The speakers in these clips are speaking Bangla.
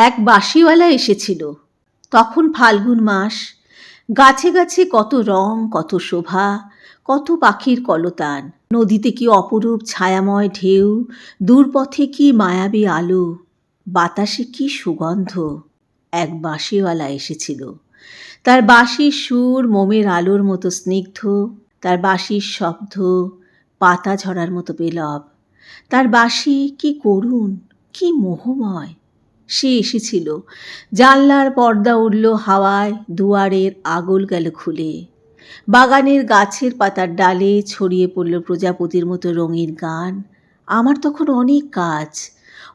এক বাঁশিওয়ালা এসেছিল। তখন ফাল্গুন মাস। গাছে গাছে কত রং, কত শোভা, কত পাখির কলতান। নদীতে কি অপরূপ ছায়াময় ঢেউ, দূরপথে কি মায়াবী আলো, বাতাসে কি সুগন্ধ। এক বাঁশিওয়ালা এসেছিল। তার বাঁশির সুর মোমের আলোর মতো স্নিগ্ধ, তার বাঁশির শব্দ পাতা ঝরার মতো বেলব, তার বাঁশি কি করুণ, কি মোহময়। সে এসেছিল। জানলার পর্দা উড়ল হাওয়ায়, দুয়ারের আগল গেল খুলে। বাগানের গাছের পাতার ডালে ছড়িয়ে পড়ল প্রজাপতির মতো রঙিন গান। আমার তখন অনেক কাজ,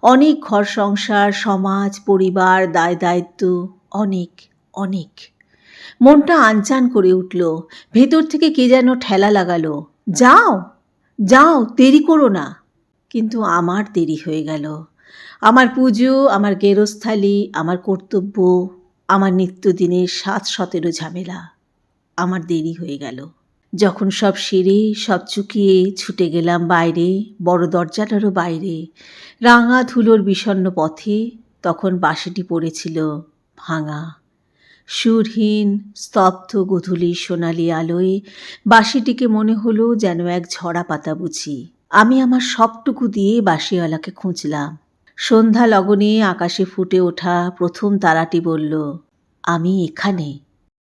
অনেক ঘর সংসার, সমাজ, পরিবার, দায় দায়িত্ব, অনেক অনেক। মনটা আনচান করে উঠল। ভেতর থেকে কে যেন ঠেলা লাগালো, যাও যাও, দেরি করো না। কিন্তু আমার দেরি হয়ে গেল। আমার পুজো, আমার গেরস্থালি, আমার কর্তব্য, আমার নিত্যদিনের ৭-১৭ ঝামেলা। আমার দেরি হয়ে গেল। যখন সব সেরে, সব চুকিয়ে ছুটে গেলাম বাইরে, বড় দরজাটারও বাইরে, রাঙা ধুলোর বিষণ্ণ পথে, তখন বাঁশিটি পড়েছিল ভাঙা। সুরহীন স্তব্ধ গোধূলির সোনালি আলোয় বাঁশিটিকে মনে হলো যেন এক ঝরা পাতা বুঝি। আমি আমার সবটুকু দিয়ে বাঁশিওয়ালাকে খুঁজলাম। সন্ধ্যা লগনে আকাশে ফুটে ওঠা প্রথম তারাটি বলল, আমি এখানে।